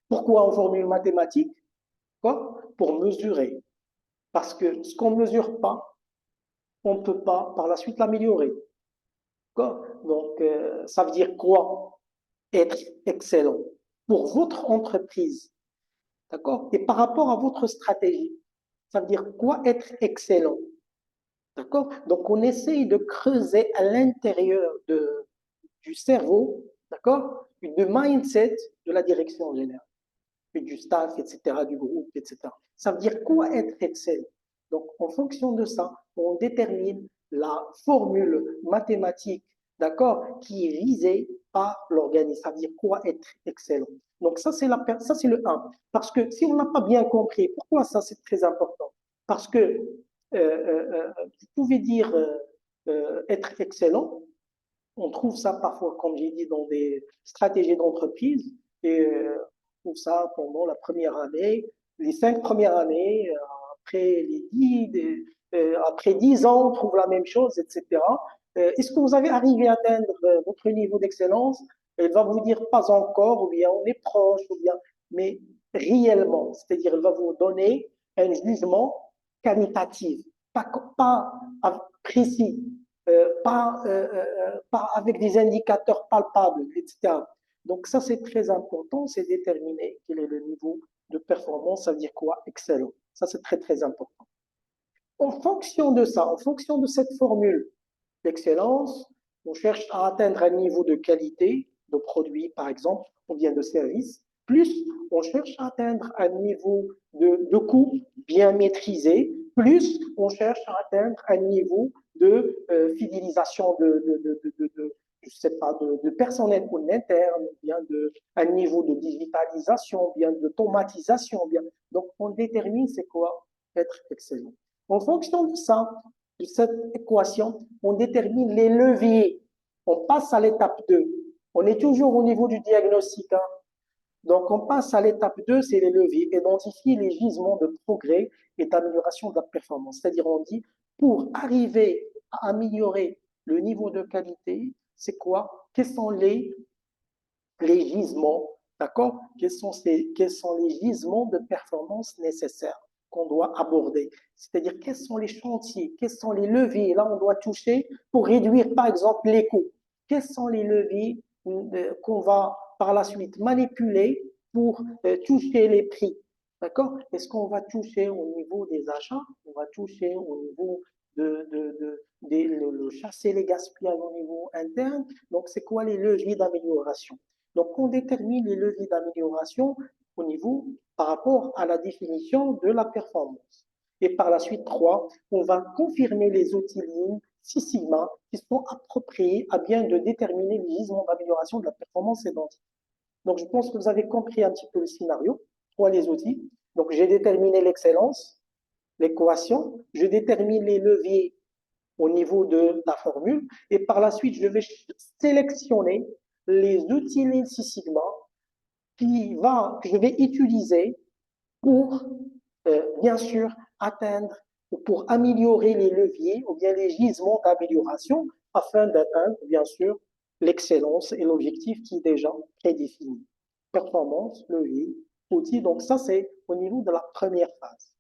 Speaker 1: Pourquoi en formule mathématique? Pour mesurer. Parce que ce qu'on ne mesure pas, on ne peut pas par la suite l'améliorer. Donc, ça veut dire quoi? Être excellent pour votre entreprise. D'accord? Et par rapport à votre stratégie, ça veut dire quoi être excellent? D'accord? Donc, on essaye de creuser à l'intérieur du cerveau, d'accord? Du mindset de la direction générale, et du staff, etc., du groupe, etc. Ça veut dire quoi être excellent? Donc, en fonction de ça, on détermine la formule mathématique, d'accord, qui est visée par l'organisme. Ça veut dire quoi être excellent. Donc, ça, c'est le 1. Parce que si on n'a pas bien compris, pourquoi ça, c'est très important? Parce que vous pouvez dire être excellent, on trouve ça parfois, comme j'ai dit, dans des stratégies d'entreprise, et on trouve ça pendant la première année, les 5 premières années, après 10 ans, on trouve la même chose, etc. Est-ce que vous avez arrivé à atteindre votre niveau d'excellence? Elle va vous dire pas encore, ou bien on est proche, ou bien, mais réellement, c'est-à-dire elle va vous donner un jugement qualitatif, pas précis, pas avec des indicateurs palpables, etc. Donc ça, c'est très important, c'est déterminer quel est le niveau de performance, ça veut dire quoi? Excellent. Ça, c'est très, très important. En fonction de ça, en fonction de cette formule d'excellence, on cherche à atteindre un niveau de qualité de produit, par exemple, ou bien de service, plus on cherche à atteindre un niveau de coût bien maîtrisé, plus on cherche à atteindre un niveau de fidélisation je sais pas, de personnel en interne, bien un niveau de digitalisation, bien d'automatisation, bien. Donc, on détermine c'est quoi être excellent. En fonction de ça, de cette équation, on détermine les leviers. On passe à l'étape 2. On est toujours au niveau du diagnostic. Hein. Donc, on passe à l'étape 2, c'est les leviers. Identifier les gisements de progrès et d'amélioration de la performance. C'est-à-dire, on dit, pour arriver à améliorer le niveau de qualité, c'est quoi? Quels sont les gisements, d'accord? Quels sont les gisements de performance nécessaires qu'on doit aborder? C'est-à-dire, quels sont les chantiers, quels sont les leviers, là, on doit toucher pour réduire, par exemple, les coûts. Quels sont les leviers qu'on va par la suite manipuler pour toucher les prix? D'accord? Est-ce qu'on va toucher au niveau des achats? On va toucher au niveau le chasser les gaspillages au niveau interne. Donc, c'est quoi les leviers d'amélioration? Donc, on détermine les leviers d'amélioration au niveau par rapport à la définition de la performance. Et par la suite, 3, on va confirmer les outils Lean Six Sigma qui sont appropriés à bien de déterminer les gisements d'amélioration de la performance sédentique. Donc, je pense que vous avez compris un petit peu le scénario. 3, les outils. Donc, j'ai déterminé l'excellence, l'équation, je détermine les leviers au niveau de la formule et par la suite, je vais sélectionner les outils Lean Six Sigma que je vais utiliser pour, bien sûr, atteindre ou pour améliorer les leviers ou bien les gisements d'amélioration afin d'atteindre, bien sûr, l'excellence et l'objectif qui est déjà prédéfini. Performance, levier, outils. Donc, ça, c'est au niveau de la première phase.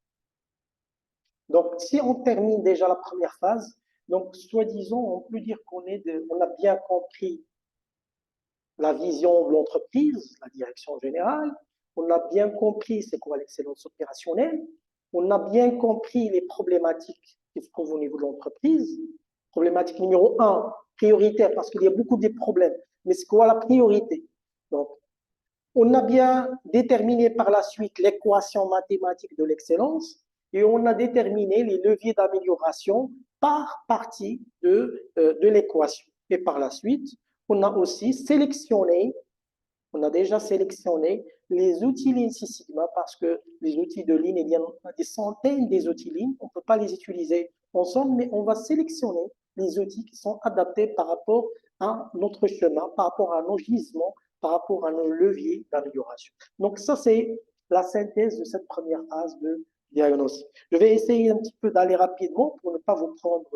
Speaker 1: Donc, si on termine déjà la première phase, donc, soi-disant, on peut dire on a bien compris la vision de l'entreprise, la direction générale, on a bien compris c'est quoi l'excellence opérationnelle, on a bien compris les problématiques qui se trouvent au niveau de l'entreprise. Problématique numéro 1, prioritaire, parce qu'il y a beaucoup de problèmes, mais c'est quoi la priorité? Donc, on a bien déterminé par la suite l'équation mathématique de l'excellence et on a déterminé les leviers d'amélioration par partie de l'équation. Et par la suite, on a aussi sélectionné, on a déjà sélectionné les outils Lean Six Sigma parce que les outils de Lean, il y a des centaines des outils Lean, on ne peut pas les utiliser ensemble, mais on va sélectionner les outils qui sont adaptés par rapport à notre chemin, par rapport à nos gisements, par rapport à nos leviers d'amélioration. Donc ça, c'est la synthèse de cette première phase de diagnostic. Je vais essayer un petit peu d'aller rapidement pour ne pas vous prendre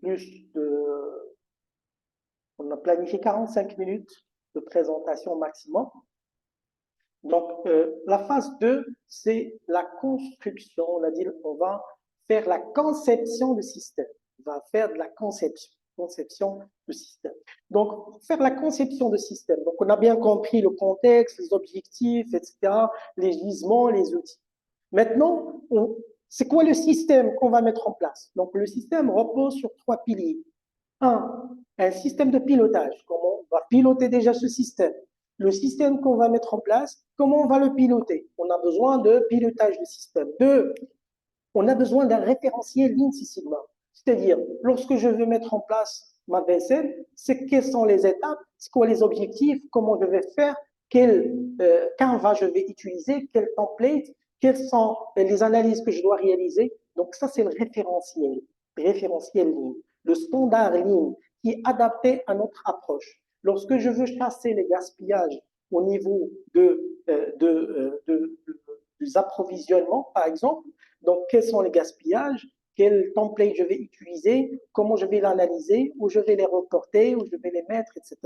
Speaker 1: plus de... On a planifié 45 minutes de présentation maximum. Donc, la phase 2, c'est la construction. On a dit, on va faire la conception de système. On va faire de la conception de système. Donc, faire la conception de système. Donc, on a bien compris le contexte, les objectifs, etc., les gisements, les outils. Maintenant, c'est quoi le système qu'on va mettre en place? Donc, le système repose sur 3 piliers. Un système de pilotage. Comment on va piloter déjà ce système? Le système qu'on va mettre en place, comment on va le piloter? On a besoin de pilotage du système. 2, on a besoin d'un référentiel Lean Six Sigma. C'est-à-dire, lorsque je veux mettre en place ma vaisselle, c'est quelles sont les étapes, c'est quoi les objectifs, comment je vais faire, quel canevas je vais utiliser, quel template, quelles sont les analyses que je dois réaliser. Donc ça, c'est le référentiel Lean, le standard Lean qui est adapté à notre approche. Lorsque je veux chasser les gaspillages au niveau des approvisionnements, par exemple, donc quels sont les gaspillages, quel template je vais utiliser, comment je vais l'analyser, où je vais les reporter, où je vais les mettre, etc.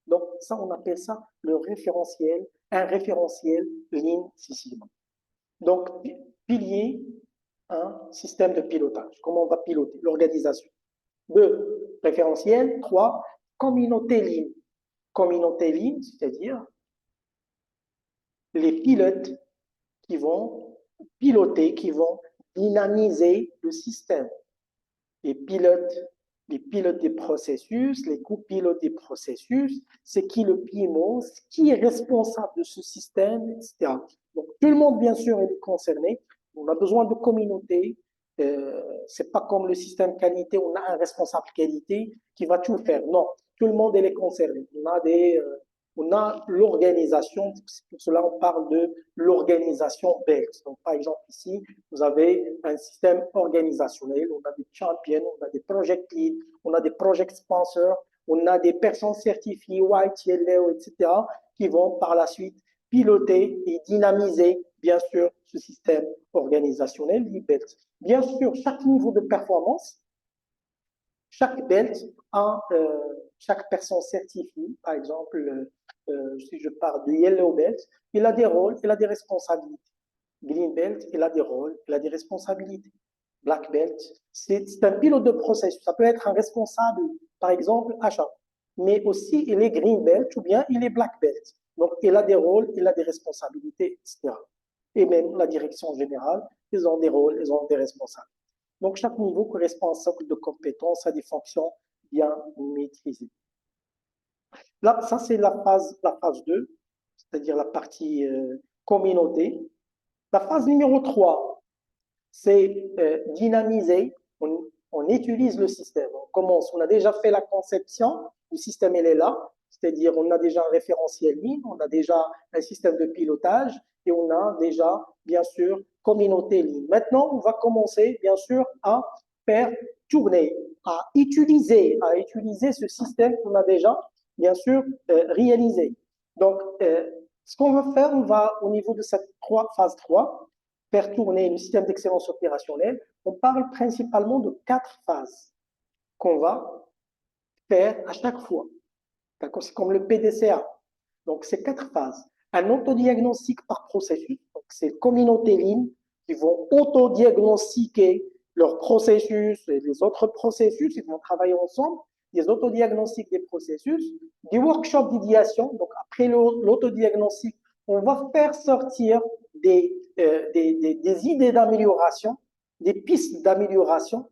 Speaker 1: Donc ça, on appelle ça le référentiel, un référentiel Lean Six Sigma. Donc, pilier, un système de pilotage. Comment on va piloter l'organisation? 2, référentiel. 3, communauté Lean. Communauté Lean, c'est-à-dire les pilotes qui vont piloter, qui vont dynamiser le système. Les pilotes des processus, les copilotes des processus, c'est qui le PMO, qui est responsable de ce système, etc. Donc, tout le monde, bien sûr, est concerné. On a besoin de communauté. C'est pas comme le système qualité, on a un responsable qualité qui va tout faire. Non, tout le monde est concerné. On a l'organisation, pour cela on parle de l'organisation BELT. Donc, par exemple, ici, vous avez un système organisationnel, on a des champions, on a des project leads, on a des project sponsors, on a des personnes certifiées, white, yellow, etc., qui vont par la suite piloter et dynamiser, bien sûr, ce système organisationnel dit BELT. Bien sûr, chaque niveau de performance, chaque BELT a chaque personne certifiée, par exemple, si je parle du Yellow Belt, il a des rôles, il a des responsabilités. Green Belt, il a des rôles, il a des responsabilités. Black Belt, c'est un pilote de processus. Ça peut être un responsable, par exemple, achat. Mais aussi, il est Green Belt ou bien il est Black Belt. Donc, il a des rôles, il a des responsabilités, etc. Et même la direction générale, ils ont des rôles, ils ont des responsabilités. Donc, chaque niveau correspond à un socle de compétences, à des fonctions bien maîtrisées. Là, ça, c'est la phase 2, c'est-à-dire la partie communauté. La phase numéro 3, c'est dynamiser, on utilise le système. On commence, on a déjà fait la conception, le système il est là, c'est-à-dire on a déjà un référentiel ligne, on a déjà un système de pilotage et on a déjà, bien sûr, communauté ligne. Maintenant, on va commencer, bien sûr, à faire tourner, à utiliser ce système qu'on a déjà, bien sûr, réalisé. Donc, ce qu'on va faire, on va, au niveau de cette phase 3, faire tourner le système d'excellence opérationnelle. On parle principalement de 4 phases qu'on va faire à chaque fois. C'est comme le PDCA. Donc, c'est 4 phases. Un autodiagnostic par processus. Donc, c'est communauté ligne qui vont autodiagnostiquer leur processus et les autres processus. Ils vont travailler ensemble. Des autodiagnostics des processus. Des workshops d'idéation. Donc, après l'autodiagnostic, on va faire sortir des idées d'amélioration, des pistes d'amélioration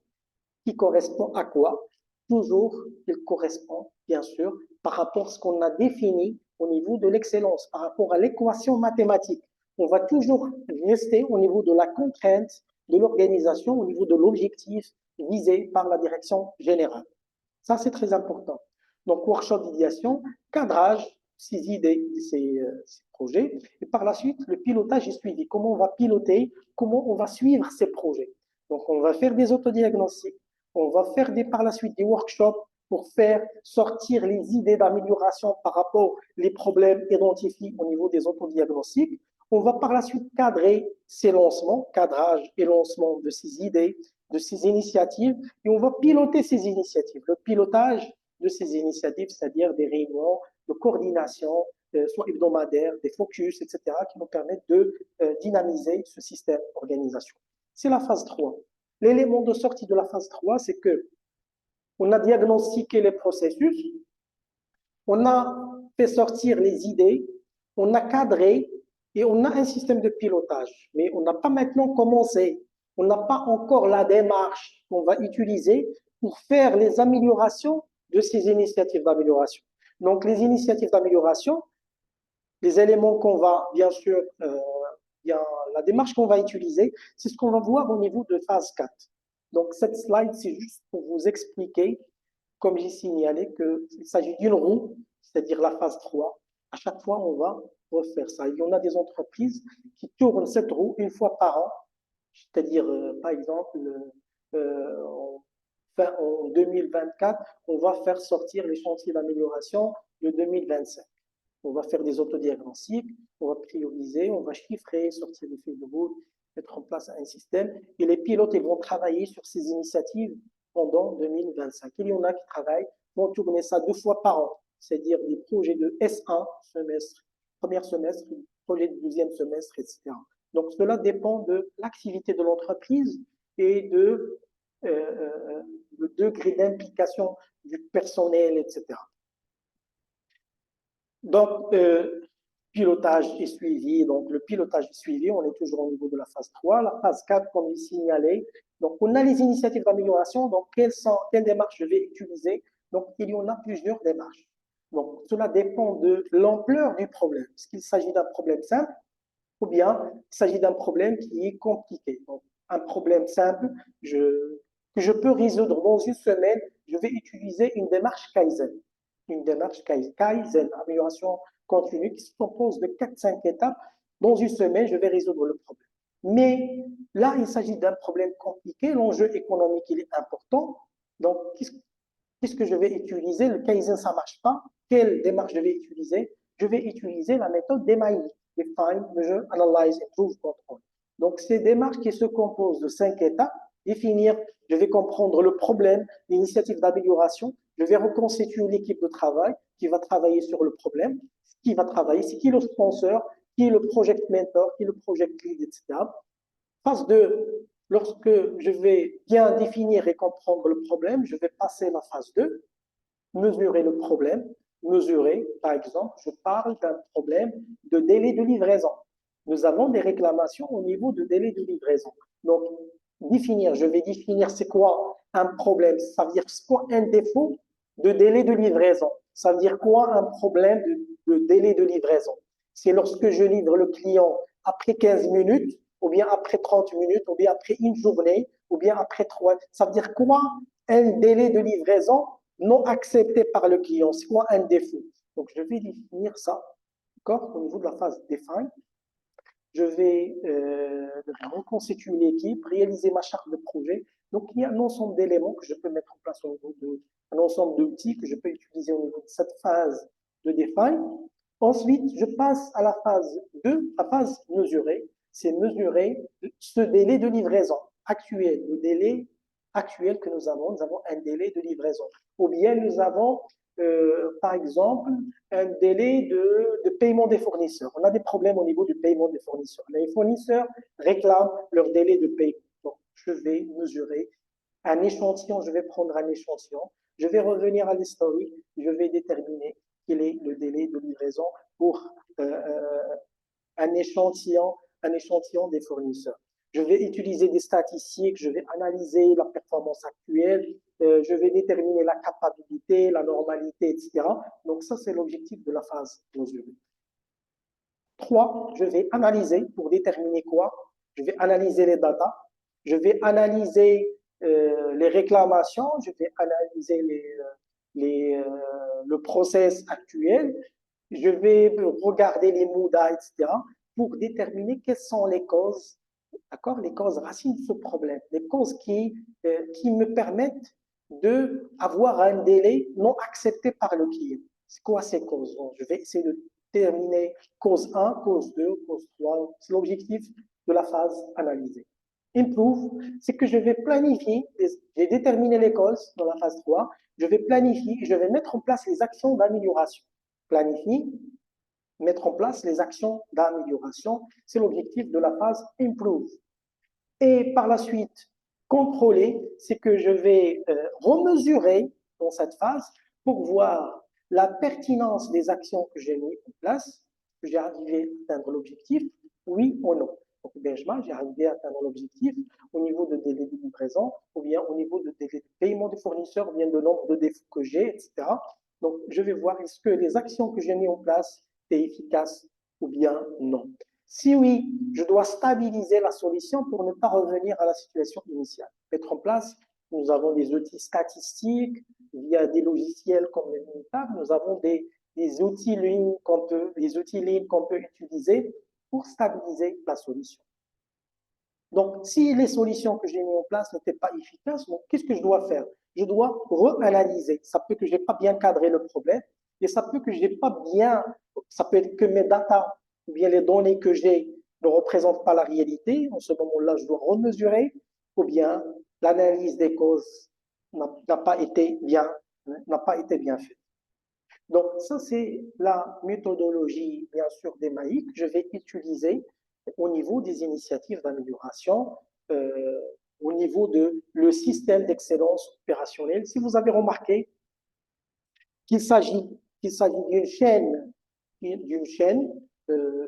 Speaker 1: qui correspondent à quoi? Toujours, il correspond, bien sûr, par rapport à ce qu'on a défini au niveau de l'excellence, par rapport à l'équation mathématique. On va toujours rester au niveau de la contrainte, de l'organisation, au niveau de l'objectif visé par la direction générale. Ça, c'est très important. Donc, workshop d'idéation, cadrage, ces idées, ces projets, et par la suite, le pilotage est suivi. Comment on va piloter, comment on va suivre ces projets. Donc, on va faire des autodiagnostics, on va faire par la suite des workshops pour faire sortir les idées d'amélioration par rapport aux problèmes identifiés au niveau des autodiagnostics. On va par la suite cadrer ces lancements, cadrage et lancement de ces idées, de ces initiatives, et on va piloter ces initiatives. Le pilotage de ces initiatives, c'est-à-dire des réunions de coordination, soit hebdomadaires, des focus, etc., qui nous permettent de dynamiser ce système d'organisation. C'est la phase 3. L'élément de sortie de la phase 3, c'est que on a diagnostiqué les processus, on a fait sortir les idées, on a cadré et on a un système de pilotage. Mais on n'a pas maintenant commencé, on n'a pas encore la démarche qu'on va utiliser pour faire les améliorations de ces initiatives d'amélioration. Donc, les initiatives d'amélioration, les éléments qu'on va, bien sûr, la démarche qu'on va utiliser, c'est ce qu'on va voir au niveau de phase 4. Donc, cette slide, c'est juste pour vous expliquer, comme j'ai signalé, qu'il s'agit d'une roue, c'est-à-dire la phase 3. À chaque fois, on va refaire ça. Il y en a des entreprises qui tournent cette roue une fois par an, c'est-à-dire, par exemple, en 2024, on va faire sortir les chantiers d'amélioration de 2025. On va faire des autodiagnostics, on va prioriser, on va chiffrer, sortir des feuilles de route, mettre en place un système. Et les pilotes ils vont travailler sur ces initiatives pendant 2025. Il y en a qui travaillent, vont tourner ça 2 fois par an, c'est-à-dire des projets de S1, semestre, premier semestre, projet de deuxième semestre, etc. Donc cela dépend de l'activité de l'entreprise et le degré d'implication du personnel, etc. Donc, pilotage est suivi. Donc, le pilotage est suivi. On est toujours au niveau de la phase 3. La phase 4, comme il signalé. Donc, on a les initiatives d'amélioration. Donc, quelles démarches je vais utiliser? Donc, il y en a plusieurs démarches. Donc, cela dépend de l'ampleur du problème. Est-ce qu'il s'agit d'un problème simple ou bien il s'agit d'un problème qui est compliqué? Donc, un problème simple que je peux résoudre dans une semaine, je vais utiliser une démarche Kaizen. Une démarche Kaizen, amélioration continue, qui se compose de 4-5 étapes. Dans une semaine, je vais résoudre le problème. Mais là, il s'agit d'un problème compliqué. L'enjeu économique, il est important. Donc, qu'est-ce que je vais utiliser? Le Kaizen, ça ne marche pas. Quelle démarche je vais utiliser? Je vais utiliser la méthode DMAI, Define, Measure, Analyze, Improve, Control. Donc, ces démarches qui se composent de 5 étapes, définir, je vais comprendre le problème, l'initiative d'amélioration, je vais reconstituer l'équipe de travail qui va travailler sur le problème, qui va travailler, c'est qui le sponsor, qui est le project mentor, qui est le project lead, etc. Phase 2, lorsque je vais bien définir et comprendre le problème, je vais passer à la phase 2, mesurer le problème. Mesurer, par exemple, je parle d'un problème de délai de livraison. Nous avons des réclamations au niveau de délai de livraison. Donc, je vais définir c'est quoi un problème, ça veut dire c'est quoi un défaut de délai de livraison. Ça veut dire quoi un problème de délai de livraison. C'est lorsque je livre le client après 15 minutes ou bien après 30 minutes, ou bien après une journée, ou bien après 3. Ça veut dire quoi? Un délai de livraison non accepté par le client. C'est quoi un défaut? Donc, je vais définir ça, d'accord, au niveau de la phase define. Je vais reconstituer l'équipe, réaliser ma charte de projet. Donc, il y a un ensemble d'éléments que je peux mettre en place au niveau un ensemble d'outils que je peux utiliser au niveau de cette phase de define. Ensuite, je passe à la phase 2, la phase mesurée. C'est mesurer ce délai de livraison actuel, le délai actuel que nous avons. Nous avons un délai de livraison. Ou bien nous avons, par exemple, un délai de paiement des fournisseurs. On a des problèmes au niveau du paiement des fournisseurs. Les fournisseurs réclament leur délai de paiement. Donc, je vais mesurer un échantillon, je vais prendre un échantillon, je vais revenir à l'historique, je vais déterminer quel est le délai de livraison pour un échantillon, un échantillon des fournisseurs. Je vais utiliser des statistiques, je vais analyser la performance actuelle, je vais déterminer la capacité, la normalité, etc. Donc ça, c'est l'objectif de la phase mesurée. 3, je vais analyser pour déterminer quoi? Je vais analyser les datas, je vais analyser les réclamations, je vais analyser le process actuel, je vais regarder les MODA, etc., pour déterminer quelles sont les causes, d'accord, les causes racines de ce problème, les causes qui me permettent d'avoir un délai non accepté par le client. C'est quoi ces causes? Donc, je vais essayer de déterminer cause 1, cause 2, cause 3. C'est l'objectif de la phase analysée. Improve, c'est que je vais planifier, j'ai déterminé les causes dans la phase 3, je vais planifier et je vais mettre en place les actions d'amélioration. Planifier, mettre en place les actions d'amélioration, c'est l'objectif de la phase Improve. Et par la suite, contrôler, c'est que je vais remesurer dans cette phase pour voir la pertinence des actions que j'ai mises en place, que j'ai arrivé à atteindre l'objectif, oui ou non. Donc, benchmark, j'ai arrivé à atteindre l'objectif au niveau de délai de livraison, ou bien au niveau de délai de paiement des fournisseurs, ou bien de nombre de défauts que j'ai, etc. Donc, je vais voir est-ce que les actions que j'ai mises en place étaient efficaces ou bien non. Si oui, je dois stabiliser la solution pour ne pas revenir à la situation initiale. Mettre en place, nous avons des outils statistiques, via des logiciels comme les Minitab, nous avons des outils lignes qu'on peut utiliser pour stabiliser la solution. Donc, si les solutions que j'ai mises en place n'étaient pas efficaces, qu'est-ce que je dois faire? Je dois reanalyser. Ça peut que je n'ai pas bien cadré le problème, et ça peut que je n'ai pas bien, ça peut être que mes datas ou bien les données que j'ai ne représentent pas la réalité. En ce moment-là, je dois remesurer, ou bien l'analyse des causes n'a pas été bien faite. Donc, ça, c'est la méthodologie, bien sûr, des MAIC que je vais utiliser au niveau des initiatives d'amélioration, au niveau de le système d'excellence opérationnelle. Si vous avez remarqué qu'il s'agit d'une chaîne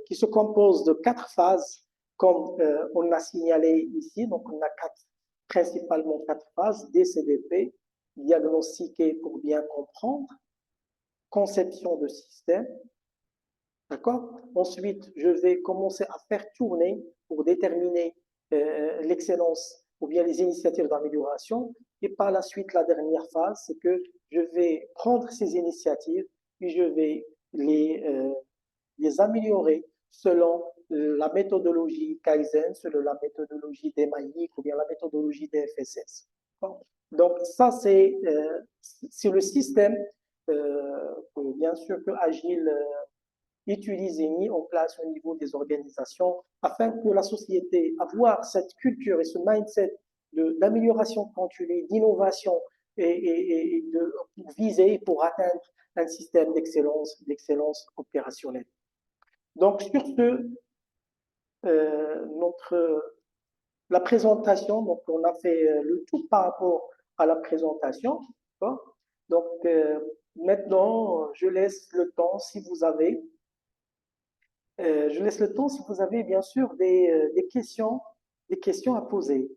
Speaker 1: qui se compose de 4 phases, comme on a signalé ici. Donc, on a principalement 4 phases: DCDP, diagnostiquer pour bien comprendre, conception de système. D'accord? Ensuite, je vais commencer à faire tourner pour déterminer l'excellence ou bien les initiatives d'amélioration. Et par la suite, la dernière phase, c'est que je vais prendre ces initiatives et je vais les améliorer selon la méthodologie Kaizen, selon la méthodologie des MAIC ou bien la méthodologie des FSS. Donc, ça, c'est le système, bien sûr, que Agile utilise et mis en place au niveau des organisations afin que la société avoir cette culture et ce mindset d'amélioration continue, d'innovation et pour viser, pour atteindre un système d'excellence opérationnelle. Donc, sur ce, la présentation, donc on a fait le tout par rapport à la présentation. Donc, maintenant, je laisse le temps si vous avez bien sûr des questions à poser.